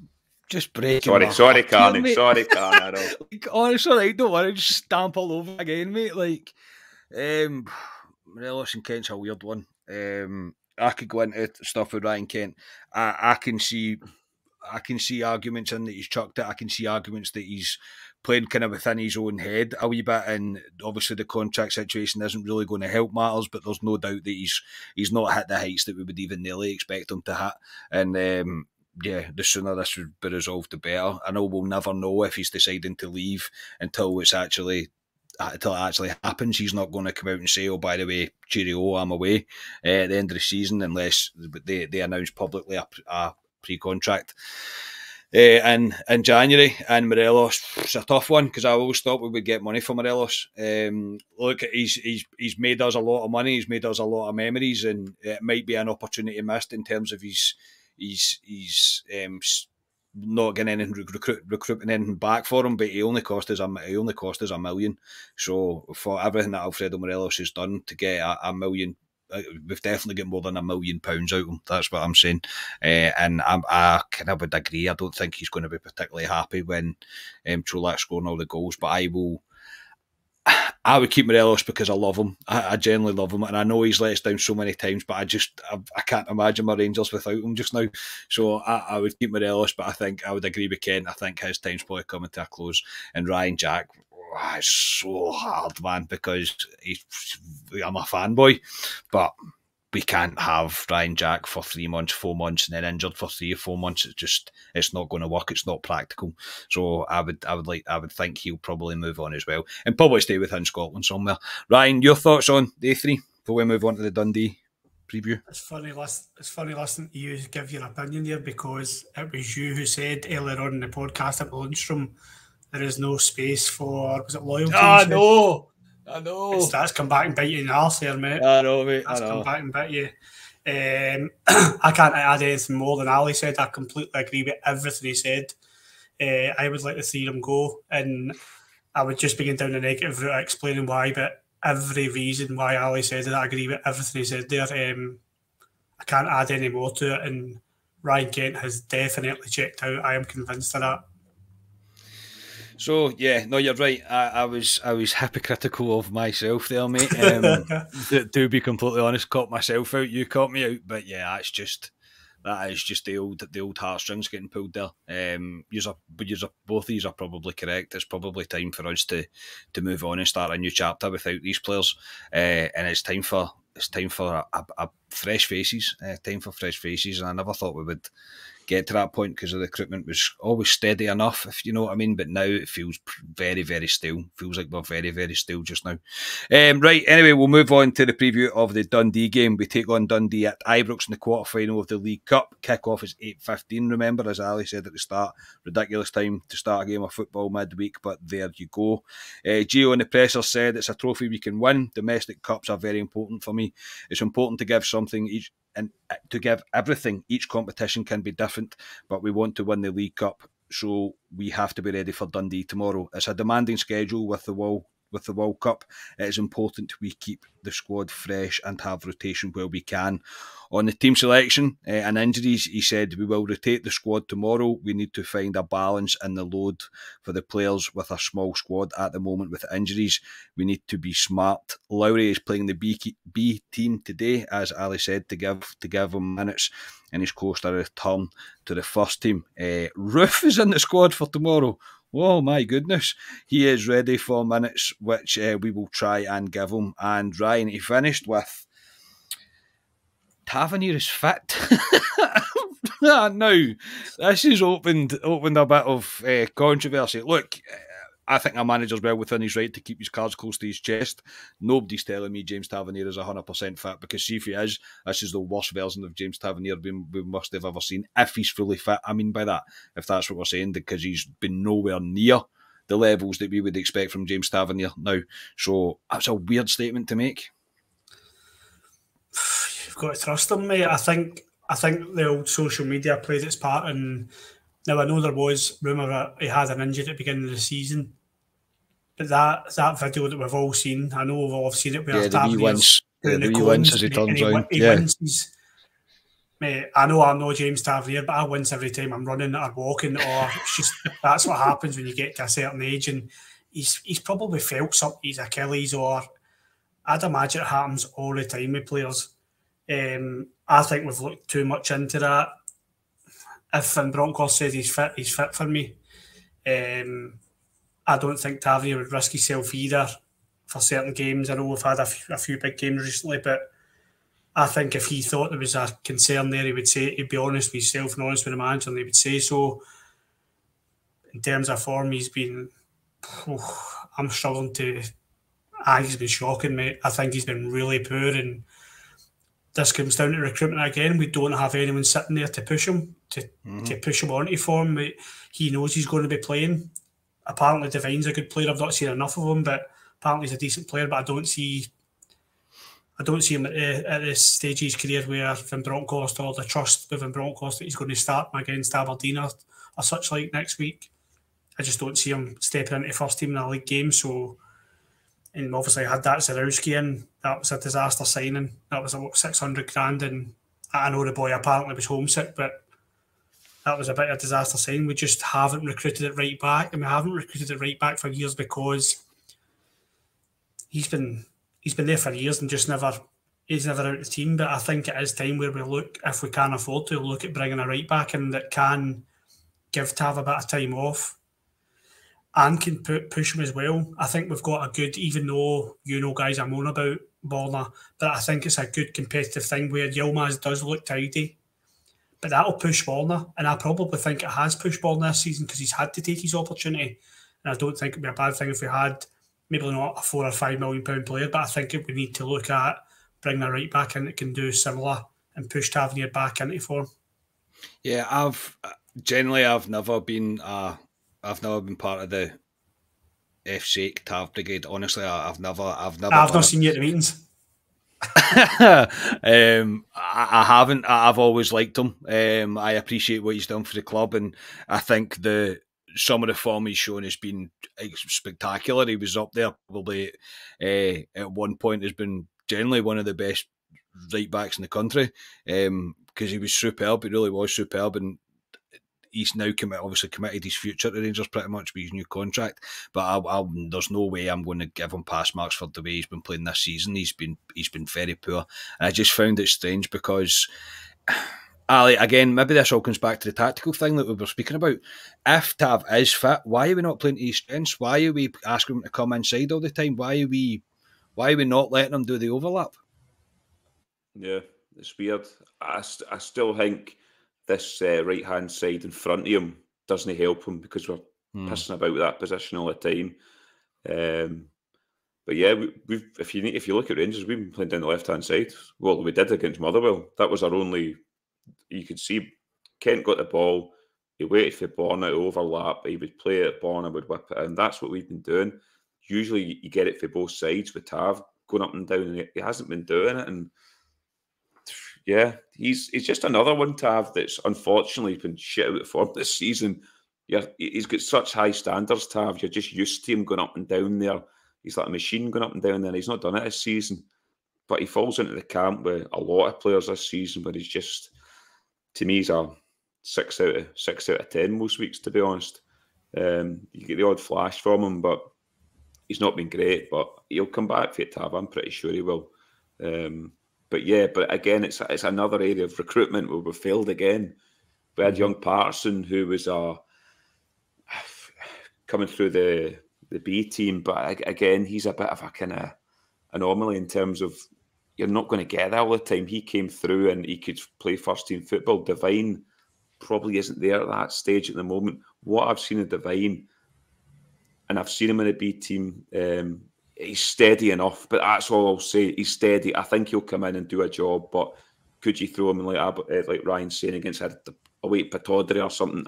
just breaking Sorry, my sorry, heart, Carney. mate. Sorry, Carney. Like, honestly, like, don't worry, just stamp all over again, mate. Like, Morelos and Kent's a weird one. I could go into stuff with Ryan Kent. I can see arguments in that he's chucked it. I can see arguments that he's playing kind of within his own head a wee bit, and obviously the contract situation isn't really going to help matters. But there's no doubt that he's not hit the heights that we would even nearly expect him to hit. And the sooner this would be resolved, the better. I know we'll never know if he's deciding to leave until it actually happens. He's not going to come out and say, "Oh, by the way, cheerio, I'm away," at the end of the season, unless they announce publicly a pre-contract in January. And Morelos, it's a tough one because I always thought we would get money for Morelos. Look, he's made us a lot of money. He's made us a lot of memories, and it might be an opportunity missed in terms of he's not getting anything recruiting anything back for him. But he only cost us $1 million. So for everything that Alfredo Morelos has done to get a million, we've definitely got more than £1 million out of him. That's what I'm saying. And I kind of would agree. I don't think he's going to be particularly happy when Cholak's scoring all the goals. But I would keep Morelos because I love him. I genuinely love him, and I know he's let us down so many times. But I can't imagine my Rangers without him just now. So I would keep Morelos, but I think I would agree with Ken. I think his time's probably coming to a close. And Ryan Jack, it's so hard, man, because I'm a fanboy, but we can't have Ryan Jack for 3 months, 4 months, and then injured for 3 or 4 months. It's not going to work. It's not practical. So I would think he'll probably move on as well, and probably stay within Scotland somewhere. Ryan, your thoughts on day 3 before we move on to the Dundee preview? It's funny listening to you give your opinion there, because it was you who said earlier on in the podcast at the lunchroom there is no space for, was it loyalty? I know. That's come back and bite you in the arse there, mate. I know, mate. That's come back and bite you. I can't add anything more than Ali said. I completely agree with everything he said. I would like to see him go, and I would just begin down the negative route explaining why, but every reason why Ali said it, I agree with everything he said there. I can't add any more to it, and Ryan Kent has definitely checked out. I am convinced of that. So yeah, no, you're right. I was hypocritical of myself there, mate. To be completely honest, caught myself out. You caught me out, but yeah, that is just the old heartstrings getting pulled there. Both of these are probably correct. It's probably time for us to move on and start a new chapter without these players, and it's time for a fresh faces. Time for fresh faces, and I never thought we would get to that point because the recruitment was always steady enough, if you know what I mean. But now it feels very, very still. Feels like we're very, very still just now. Right, anyway, we'll move on to the preview of the Dundee game. We take on Dundee at Ibrox in the quarter-final of the League Cup. Kick-off is 8:15, remember, as Ali said at the start. Ridiculous time to start a game of football midweek, but there you go. Gio in the presser said it's a trophy we can win. Domestic cups are very important for me. It's important to give something each, and to give everything. Each competition can be different, but we want to win the League Cup, so we have to be ready for Dundee tomorrow. It's a demanding schedule with the World Cup. It is important we keep the squad fresh and have rotation where we can. On the team selection and injuries, he said we will rotate the squad tomorrow. We need to find a balance in the load for the players with a small squad at the moment with injuries. We need to be smart. Lowry is playing the B team today, as Ali said, to give him minutes, and he's close to a return to the first team. Roof is in the squad for tomorrow. Oh my goodness. He is ready for minutes, which we will try and give him. And Ryan, he finished with Tavernier is fit. Now, this has opened a bit of controversy. Look, I think our manager's well within his right to keep his cards close to his chest. Nobody's telling me James Tavernier is 100% fit, because see if he is, this is the worst version of James Tavernier we must have ever seen, if he's fully fit. I mean by that, if that's what we're saying, because he's been nowhere near the levels that we would expect from James Tavernier now. So that's a weird statement to make. You've got to trust him, mate. I think the old social media played its part, and now I know there was rumour that he had an injury at the beginning of the season, but that video that we've all seen, I know we've all seen it. The wee wins as he turns round. He wins mate, I know I'm no James Tavernier, but I wince every time I'm running or walking, or it's just that's what happens when you get to a certain age. And he's probably felt something, his Achilles, or I'd imagine it happens all the time with players. I think we've looked too much into that. If Van Bronckhorst says he's fit for me. I don't think Tavernier would risk himself either for certain games. I know we've had a few big games recently, but I think if he thought there was a concern there, he'd be honest with himself and honest with the manager, and he would say so. In terms of form, he's been. I'm struggling to. He's been shocking, mate. I think he's been really poor, and this comes down to recruitment again. We don't have anyone sitting there to push him, to push him onto form. He knows he's going to be playing. Apparently, Devine's a good player. I've not seen enough of him, but apparently he's a decent player. But I don't see him at this stage of his career where Van Bronckhorst, or the trust with Van Bronckhorst that he's going to start against Aberdeen or such like next week. I just don't see him stepping into first team in a league game. So, and obviously I had that Zarowski in. That was a disaster signing. That was about 600 grand, and I know the boy apparently was homesick, but that was a bit of a disaster signing. We just haven't recruited it right back, and we haven't recruited it right back for years because he's been there for years and he's never out of the team. But I think it is time where we look, if we can afford to, look at bringing a right back in that can give Tav a bit of time off and can push him as well. I think we've got a good, even though guys, I'm on about Borna, but I think it's a good competitive thing where Yilmaz does look tidy. But that'll push Borna, and I probably think it has pushed Borna this season because he's had to take his opportunity. And I don't think it'd be a bad thing if we had maybe not a £4 or £5 million player, but I think we need to look at bringing a right back in that can do similar and push Tavernier back into form. Yeah, I've never been part of the F-Shake Tav Brigade. Honestly, I've not seen you at the meetings. I haven't. I've always liked him. I appreciate what he's done for the club, and I think some of the form he's shown has been spectacular. He was up there probably at one point has been generally one of the best right backs in the country because he was superb. He really was superb, and he's now committed his future to Rangers pretty much with his new contract. But there's no way I'm going to give him pass marks for the way he's been playing this season. He's been very poor, and I just found it strange because, Ali, again, maybe this all comes back to the tactical thing that we were speaking about. If Tav is fit, why are we not playing to his strengths? Why are we asking him to come inside all the time? Why are we not letting him do the overlap? Yeah, it's weird. I still think this right-hand side in front of him doesn't help him because we're pissing about that position all the time. But yeah, if you look at Rangers, we've been playing down the left-hand side. Well, we did against Motherwell. That was our only... You could see Kent got the ball. He waited for Borna to overlap. He would play it, Borna would whip it in. That's what we've been doing. Usually you get it for both sides with Tav going up and down, and he hasn't been doing it. And yeah, he's just another one, Tav, that's unfortunately been shit out of form this season. Yeah, he's got such high standards, Tav. You're just used to him going up and down there. He's like a machine going up and down there. He's not done it this season. But he falls into the camp with a lot of players this season where he's just, to me, he's a 6 out of 10 most weeks, to be honest. You get the odd flash from him, but he's not been great. But he'll come back for it, Tav. I'm pretty sure he will. But again, it's another area of recruitment where we failed again. We had young Patterson, who was coming through the B team, but again, he's a bit of a kind of anomaly in terms of you're not going to get that all the time. He came through and he could play first team football. Devine probably isn't there at that stage at the moment. What I've seen of Devine, and I've seen him in a B team, he's steady enough, but that's all I'll say. He's steady. I think he'll come in and do a job, but could you throw him in like Ryan's saying against a White Pataudry or something?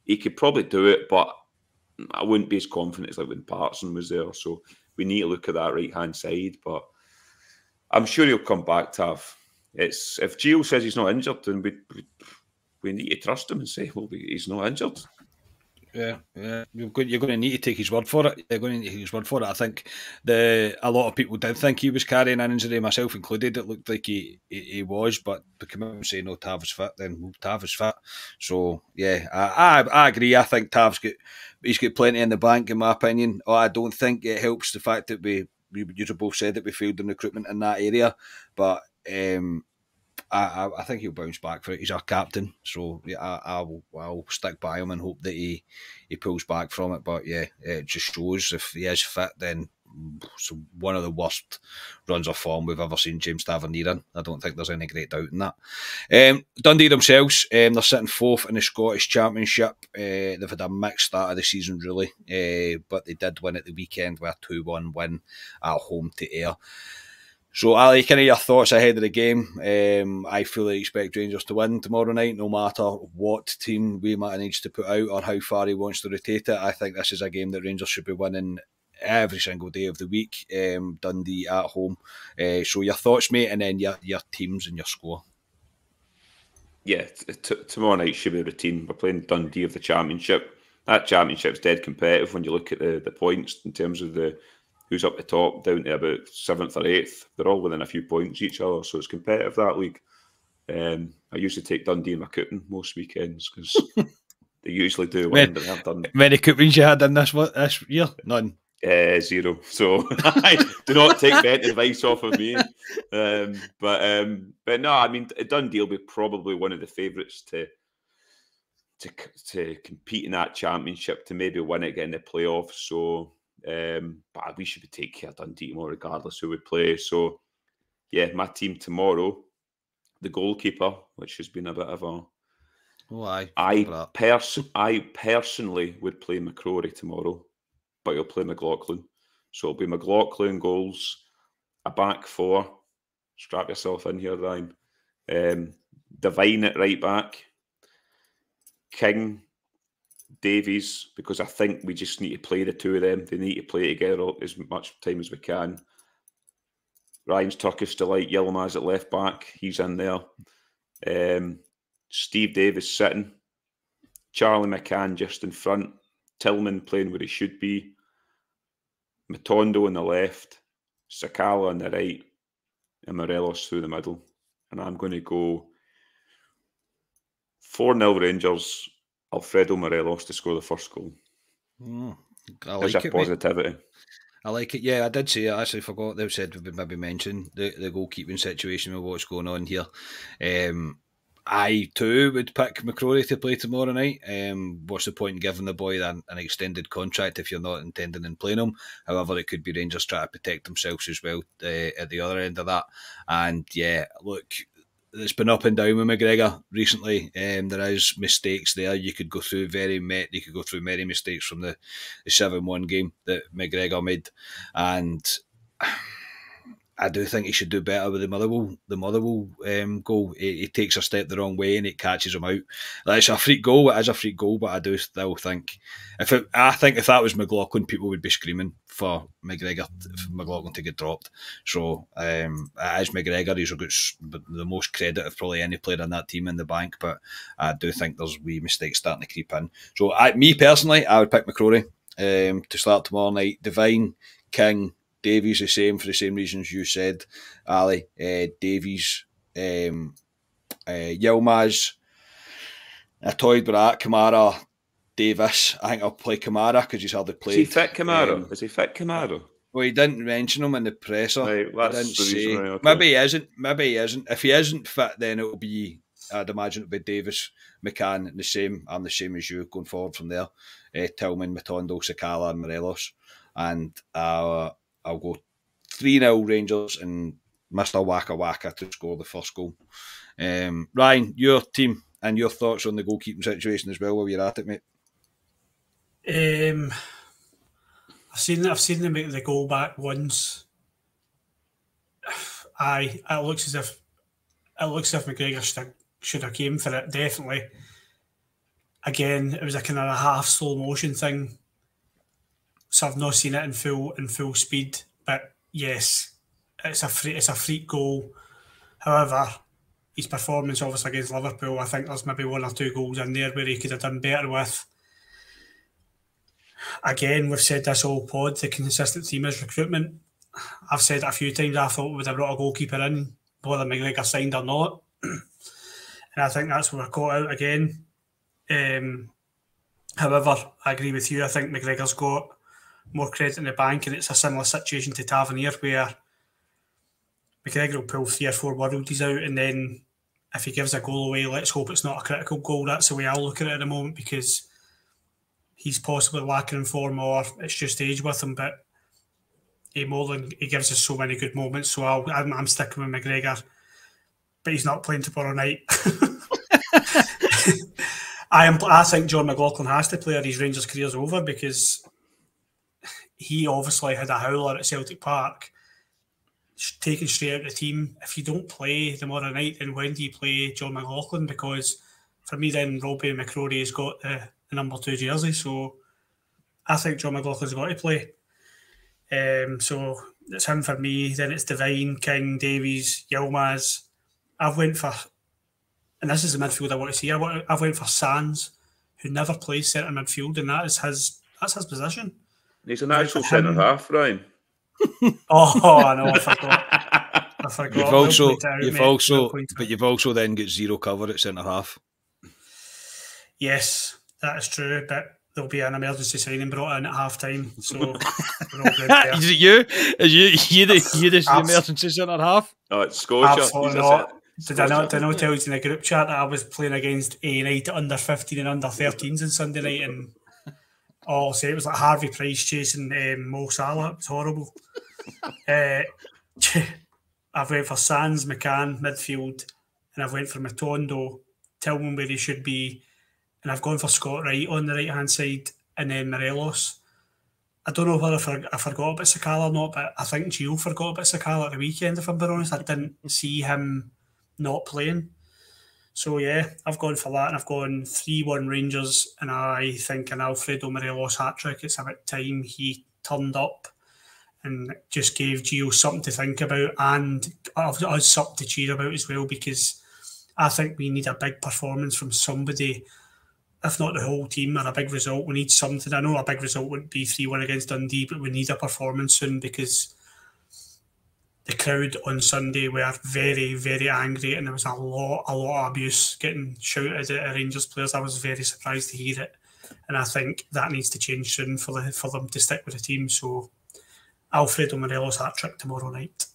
He could probably do it, but I wouldn't be as confident as like when Patterson was there. So we need to look at that right-hand side, but I'm sure he'll come back, Tav. If Gio says he's not injured, then we need to trust him and say, well, he's not injured. Yeah. You're going to need to take his word for it. You're going to need to take his word for it. I think a lot of people did think he was carrying an injury, myself included. It looked like he was, but to come out and say no, Tav is fit, then well, Tav is fit. So yeah, I agree. I think he's got plenty in the bank, in my opinion. I don't think it helps the fact that we you both said that we failed in recruitment in that area, but I think he'll bounce back for it. He's our captain, so yeah, I'll stick by him and hope that he pulls back from it. But yeah, it just shows if he is fit, then it's one of the worst runs of form we've ever seen James Tavernier in. I don't think there's any great doubt in that. Dundee themselves, they're sitting fourth in the Scottish Championship. They've had a mixed start of the season, really, but they did win at the weekend with a 2-1 win at home to Ayr. So, Ali, kind of your thoughts ahead of the game. I fully expect Rangers to win tomorrow night, no matter what team we might manage to put out or how far he wants to rotate it. I think this is a game that Rangers should be winning every single day of the week. Dundee at home. So, your thoughts, mate, and then your teams and your score. Yeah, tomorrow night should be a routine. We're playing Dundee of the Championship. That Championship's dead competitive when you look at the points in terms of who's up the top, down to about 7th or 8th. They're all within a few points each other, so it's competitive, that league. I usually take Dundee in my cooking most weekends because they usually do win, but they have done. Many coupons you had in this year? None. 0. So do not take bet advice off of me. But no, I mean, Dundee will be probably one of the favourites to compete in that championship, to maybe win it, get in the playoffs. So. But we should be taking care of Dundee tomorrow, regardless who we play. So, yeah, my team tomorrow, the goalkeeper, which has been a bit of a. Oh, I personally would play McCrory tomorrow, but he'll play McLaughlin. So it'll be McLaughlin goals, a back four. Strap yourself in here, Ryan. Devine at right back. King. Davies, because I think we just need to play the two of them. They need to play together as much time as we can. Ryan's Turkish Delight, Yilmaz at left back. He's in there. Steve Davis sitting. Charlie McCann just in front. Tillman playing where he should be. Matondo on the left. Sakala on the right. And Morelos through the middle. And I'm going to go 4-0 Rangers. Alfredo Morelos to score the first goal. I like it, positivity. Mate. I like it. Yeah, I did say, I actually forgot they said we would maybe mention the goalkeeping situation with what's going on here. I too would pick McCrory to play tomorrow night. What's the point in giving the boy an extended contract if you're not intending on playing him? However, it could be Rangers trying to protect themselves as well at the other end of that. And yeah, look, it's been up and down with McGregor recently. There is mistakes there. You could go through many mistakes from the 7-1 game that McGregor made, and I do think he should do better with the Motherwell goal. He takes a step the wrong way and it catches him out. It's a freak goal. It is a freak goal, but I do still think if that was McLaughlin, people would be screaming for McLaughlin to get dropped. So it is McGregor. He's got the most credit of probably any player in that team in the bank, but I do think there's wee mistakes starting to creep in. So me personally, I would pick McCrory to start tomorrow night. Devine, King, Davies the same for the same reasons you said, Ali. Davies, Yilmaz, Atoid Barat, Kamara, Davis. I think I'll play Kamara because he's hardly played. Is he fit, Kamara? Is he fit, Kamara? Well, he didn't mention him in the presser. Right, that's the reason, right, okay. Maybe he isn't. If he isn't fit, then it'll be, I'd imagine it'll be Davis, McCann, the same. I'm the same as you going forward from there. Tillman, Matondo, Sakala and Morelos. And I'll go 3-0 Rangers and Mr. Waka Waka to score the first goal. Ryan, your team and your thoughts on the goalkeeping situation as well while you're at it, mate. I've seen them make the goal back once. It looks as if McGregor should have came for it, definitely. Again, it was a kind of a half slow motion thing. So I've not seen it in full speed, but yes, it's a freak goal. However, his performance obviously against Liverpool, I think there's maybe 1 or 2 goals in there where he could have done better with. Again, we've said this all pod, the consistent theme is recruitment. I've said it a few times, I thought we would have brought a goalkeeper in, whether McGregor signed or not. And I think that's where we're caught out again. However, I agree with you. I think McGregor's got more credit in the bank, and it's a similar situation to Tavernier, where McGregor will pull 3 or 4 worldies out, and then if he gives a goal away, let's hope it's not a critical goal. That's the way I'll look at it at the moment, because he's possibly lacking in form, or it's just age with him. But he gives us so many good moments, so I'm sticking with McGregor. But he's not playing tomorrow night. I think John McLaughlin has to play, or his Rangers career's over, because he obviously had a howler at Celtic Park, taken straight out of the team. If you don't play tomorrow night, then when do you play John McLaughlin? Because for me, then Robbie McCrory has got the number 2 jersey, so I think John McLaughlin's got to play. So it's him for me. Then it's Devine, King, Davies, Yilmaz. I've went for, and this is the midfield I want to see, I've went for Sands, who never plays centre midfield, and that's his position. He's an actual centre half, Ryan. Oh, I know, I forgot. You've also then got 0 cover at centre half. Yes, that is true, but there'll be an emergency signing brought in at half time, so we're all good there. Is it you? Is you the emergency centre half? Oh, it's Scotia. Absolutely not. Did I not tell you in the group chat that I was playing against a night under 15 and under 13s on Sunday night, and it was like Harvey Price chasing Mo Salah. It was horrible. I've went for Sands, McCann, midfield, and I've went for Matondo, Tillman where he should be, and I've gone for Scott Wright on the right-hand side, and then Morelos. I don't know whether I forgot about Sakala or not, but I think Gio forgot about Sakala at the weekend, if I'm being honest. I didn't see him not playing. So yeah, I've gone for that, and I've gone 3-1 Rangers, and I think an Alfredo Morelos hat-trick. It's about time he turned up and just gave Gio something to think about, and us something to cheer about as well, because I think we need a big performance from somebody, if not the whole team, or a big result. We need something. I know a big result wouldn't be 3-1 against Dundee, but we need a performance soon, because the crowd on Sunday were very, very angry, and there was a lot of abuse getting shouted at Rangers players. I was very surprised to hear it, and I think that needs to change soon for them to stick with the team. So Alfredo Morelos hat-trick tomorrow night.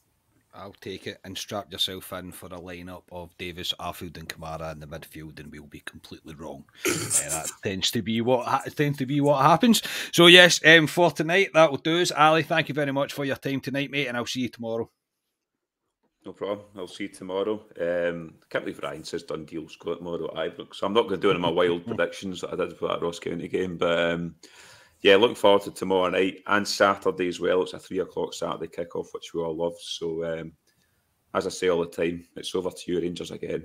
I'll take it, and strap yourself in for a lineup of Davis, Arfield and Kamara in the midfield, and we'll be completely wrong. That tends to be what happens. So yes, for tonight, that will do us. Ali, thank you very much for your time tonight, mate, and I'll see you tomorrow. No problem. I'll see you tomorrow. Can't believe Ryan says Dundee will score tomorrow at Ibrox, so I'm not going to do any of my wild predictions that I did for that Ross County game, but yeah, looking forward to tomorrow night and Saturday as well. It's a 3 o'clock Saturday kickoff, which we all love. So, as I say all the time, it's over to you, Rangers, again.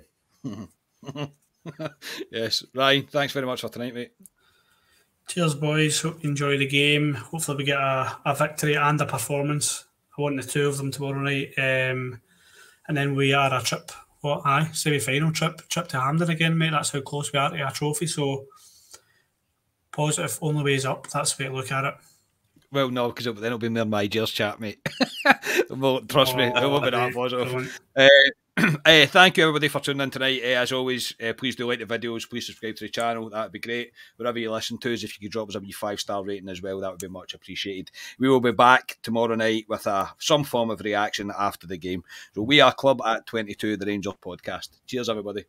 Yes, Ryan, thanks very much for tonight, mate. Cheers, boys. Hope you enjoy the game. Hopefully we get a victory and a performance. I want the 2 of them tomorrow night. And then we are a trip. Semi-final trip to Hampden again, mate. That's how close we are to a trophy. So, positive, only ways up. That's the way to look at it. Well, no, because then it'll be more my Jers chat, mate. Trust me, it won't be that positive. Thank you, everybody, for tuning in tonight. As always, please do like the videos. Please subscribe to the channel. That would be great. Wherever you listen to us, if you could drop us a wee 5-star rating as well, that would be much appreciated. We will be back tomorrow night with some form of reaction after the game. So we are Club at 22, the Rangers podcast. Cheers, everybody.